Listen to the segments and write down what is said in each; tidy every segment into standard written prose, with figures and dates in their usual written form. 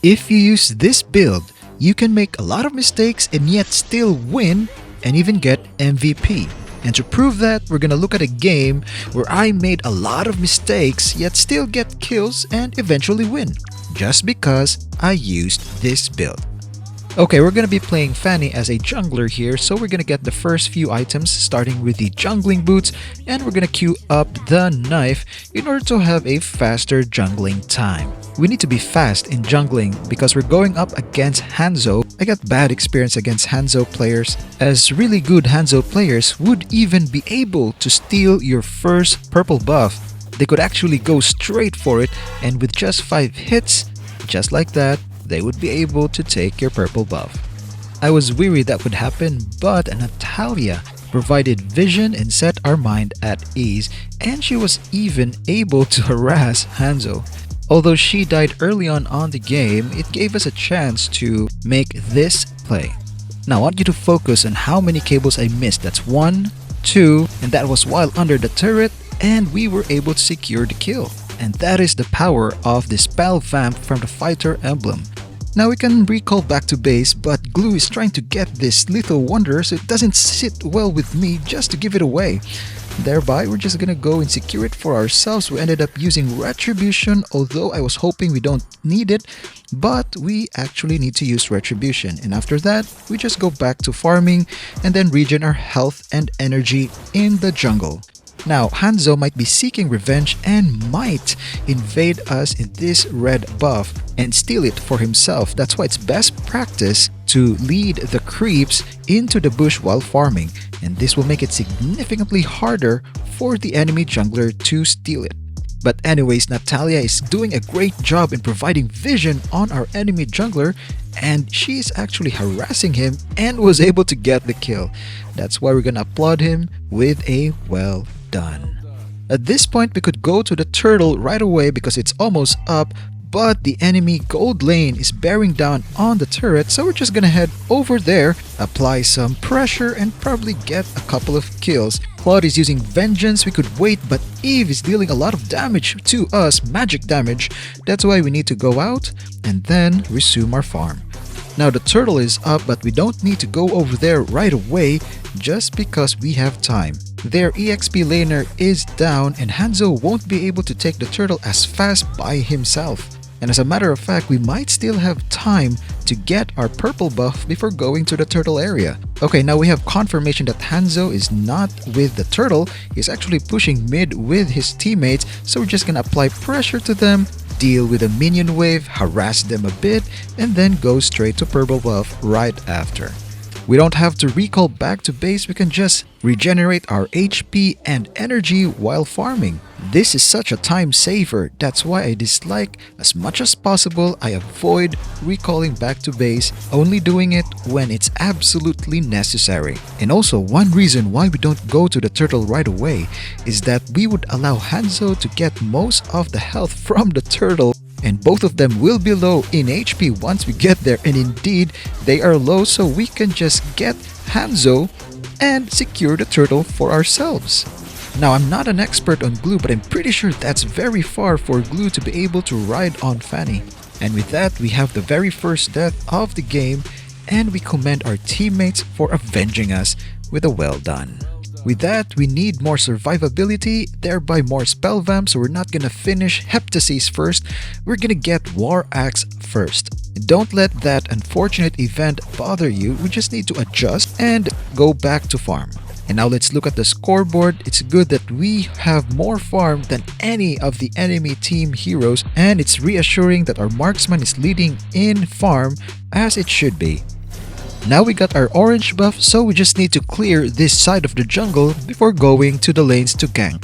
If you use this build, you can make a lot of mistakes and yet still win and even get MVP. And to prove that, we're gonna look at a game where I made a lot of mistakes yet still get kills and eventually win, just because I used this build. Okay, we're gonna be playing Fanny as a jungler here, so we're gonna get the first few items starting with the jungling boots, and we're gonna queue up the knife in order to have a faster jungling time. We need to be fast in jungling because we're going up against Hanzo. I got bad experience against Hanzo players, as really good Hanzo players would even be able to steal your first purple buff. They could actually go straight for it, and with just 5 hits, just like that, they would be able to take your purple buff. I was weary that would happen, but Natalia provided vision and set our mind at ease, and she was even able to harass Hanzo. Although she died early on the game, it gave us a chance to make this play. Now I want you to focus on how many cables I missed. That's 1, 2, and that was while under the turret, and we were able to secure the kill. And that is the power of the spell vamp from the fighter emblem. Now we can recall back to base, but Glue is trying to get this lethal wonder, so it doesn't sit well with me just to give it away. Thereby, we're just gonna go and secure it for ourselves. We ended up using Retribution, although I was hoping we don't need it, but we actually need to use Retribution. And after that, we just go back to farming and then regen our health and energy in the jungle. Now, Hanzo might be seeking revenge and might invade us in this red buff and steal it for himself. That's why it's best practice to lead the creeps into the bush while farming, and this will make it significantly harder for the enemy jungler to steal it. But anyways, Natalia is doing a great job in providing vision on our enemy jungler, and she is actually harassing him and was able to get the kill. That's why we're gonna applaud him with a well done. At this point, we could go to the turtle right away because it's almost up, but the enemy gold lane is bearing down on the turret, so we're just gonna head over there, apply some pressure, and probably get a couple of kills. Claude is using Vengeance. We could wait, but Eve is dealing a lot of damage to us, magic damage. That's why we need to go out and then resume our farm. Now the turtle is up, but we don't need to go over there right away just because we have time. Their EXP laner is down, and Hanzo won't be able to take the turtle as fast by himself. And as a matter of fact, we might still have time to get our purple buff before going to the turtle area. Okay, now we have confirmation that Hanzo is not with the turtle. He's actually pushing mid with his teammates, so we're just gonna apply pressure to them, deal with a minion wave, harass them a bit, and then go straight to purple buff right after. We don't have to recall back to base, we can just regenerate our HP and energy while farming. This is such a time saver, that's why I dislike as much as possible. I avoid recalling back to base, only doing it when it's absolutely necessary. And also, one reason why we don't go to the turtle right away is that we would allow Hanzo to get most of the health from the turtle, and both of them will be low in HP once we get there, and indeed they are low, so we can just get Hanzo and secure the turtle for ourselves. Now, I'm not an expert on Glue, but I'm pretty sure that's very far for Glue to be able to ride on Fanny. And with that, we have the very first death of the game, and we commend our teammates for avenging us with a well done. With that, we need more survivability, thereby more spell vamp, so we're not gonna finish Heptasis first, we're gonna get War Axe first. Don't let that unfortunate event bother you, we just need to adjust and go back to farm. And now let's look at the scoreboard. It's good that we have more farm than any of the enemy team heroes, and it's reassuring that our marksman is leading in farm as it should be. Now we got our orange buff, so we just need to clear this side of the jungle before going to the lanes to gank.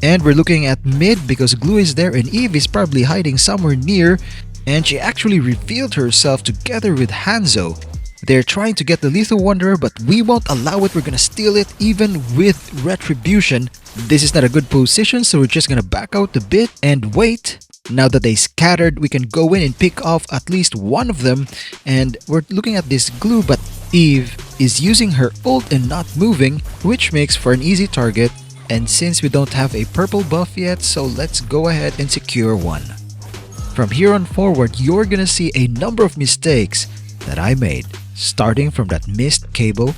And we're looking at mid because Glue is there and Eve is probably hiding somewhere near, and she actually revealed herself together with Hanzo. They're trying to get the Lethal Wanderer, but we won't allow it. We're gonna steal it even with Retribution. This is not a good position, so we're just gonna back out a bit and wait. Now that they scattered, we can go in and pick off at least one of them. And we're looking at this Glue, but Eve is using her ult and not moving, which makes for an easy target. And since we don't have a purple buff yet, so let's go ahead and secure one. From here on forward, you're gonna see a number of mistakes that I made, starting from that missed cable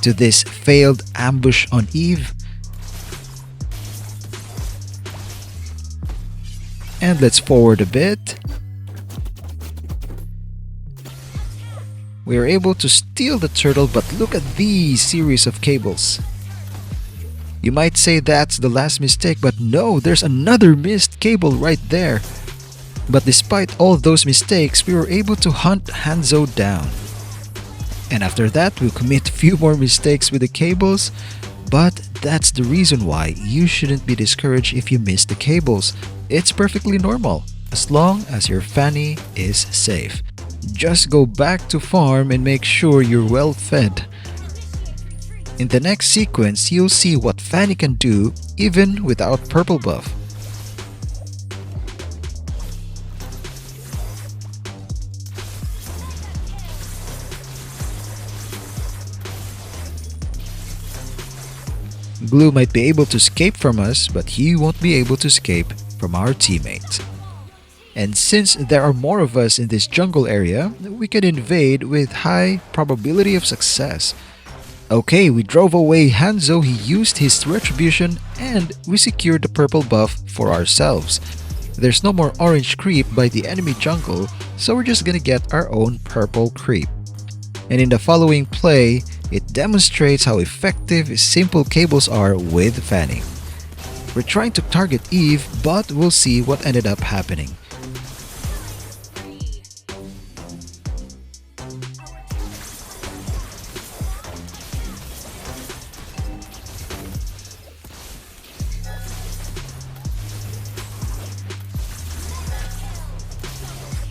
to this failed ambush on Eve. And let's forward a bit. We are able to steal the turtle, but look at these series of cables. You might say that's the last mistake, but no, there's another missed cable right there. But despite all those mistakes, we were able to hunt Hanzo down. And after that, we'll commit a few more mistakes with the cables, but that's the reason why you shouldn't be discouraged if you miss the cables. It's perfectly normal, as long as your Fanny is safe. Just go back to farm and make sure you're well fed. In the next sequence, you'll see what Fanny can do even without purple buff. Glue might be able to escape from us, but he won't be able to escape from our teammates. And since there are more of us in this jungle area, we can invade with high probability of success. Okay, we drove away Hanzo, he used his retribution, and we secured the purple buff for ourselves. There's no more orange creep by the enemy jungle, so we're just gonna get our own purple creep. And in the following play, it demonstrates how effective simple cables are with Fanny. We're trying to target Eve, but we'll see what ended up happening.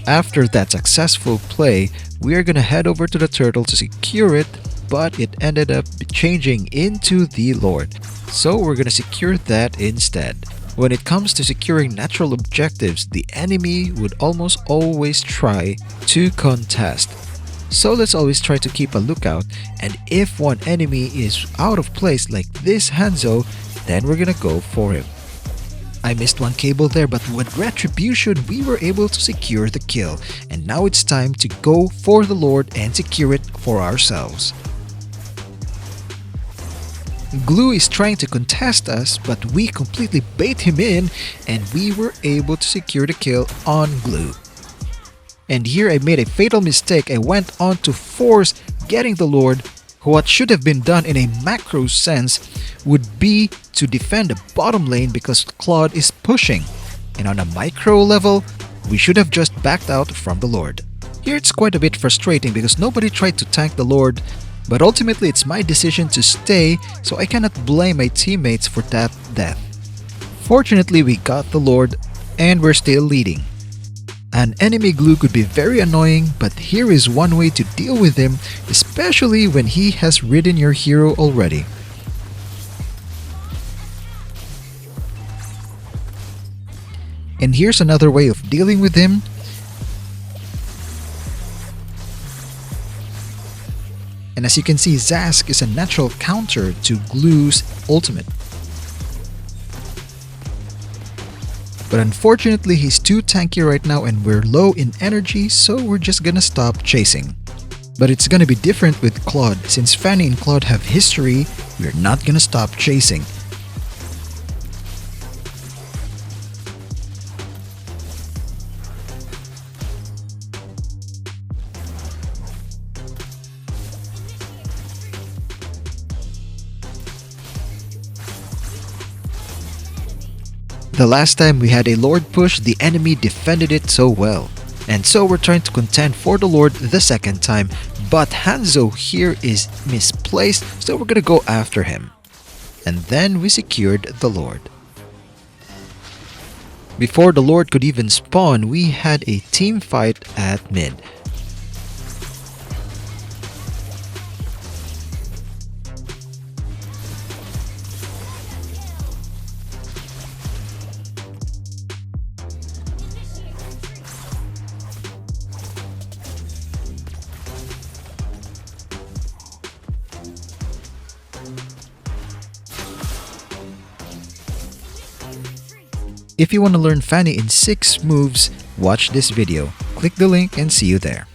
After that successful play, we are gonna head over to the turtle to secure it, but it ended up changing into the Lord. So we're gonna secure that instead. When it comes to securing natural objectives, the enemy would almost always try to contest. So let's always try to keep a lookout, and if one enemy is out of place like this Hanzo, then we're gonna go for him. I missed one cable there, but with retribution we were able to secure the kill, and now it's time to go for the Lord and secure it for ourselves. Glue is trying to contest us, but we completely bait him in and we were able to secure the kill on Glue. And here I made a fatal mistake. I went on to force getting the Lord. What should have been done in a macro sense would be to defend the bottom lane because Claude is pushing. And on a micro level, we should have just backed out from the Lord. Here it's quite a bit frustrating because nobody tried to tank the Lord, but ultimately it's my decision to stay, so I cannot blame my teammates for that death. Fortunately, we got the Lord and we're still leading. An enemy Glue could be very annoying, but here is one way to deal with him, especially when he has ridden your hero already. And here's another way of dealing with him. And as you can see, Zask is a natural counter to Glue's ultimate. But unfortunately, he's too tanky right now and we're low in energy, so we're just gonna stop chasing. But it's gonna be different with Claude. Since Fanny and Claude have history, we're not gonna stop chasing. The last time we had a Lord push, the enemy defended it so well. And so we're trying to contend for the Lord the second time, but Hanzo here is misplaced, so we're gonna go after him. And then we secured the Lord. Before the Lord could even spawn, we had a team fight at mid. If you want to learn Fanny in 6 moves, watch this video. Click the link and see you there.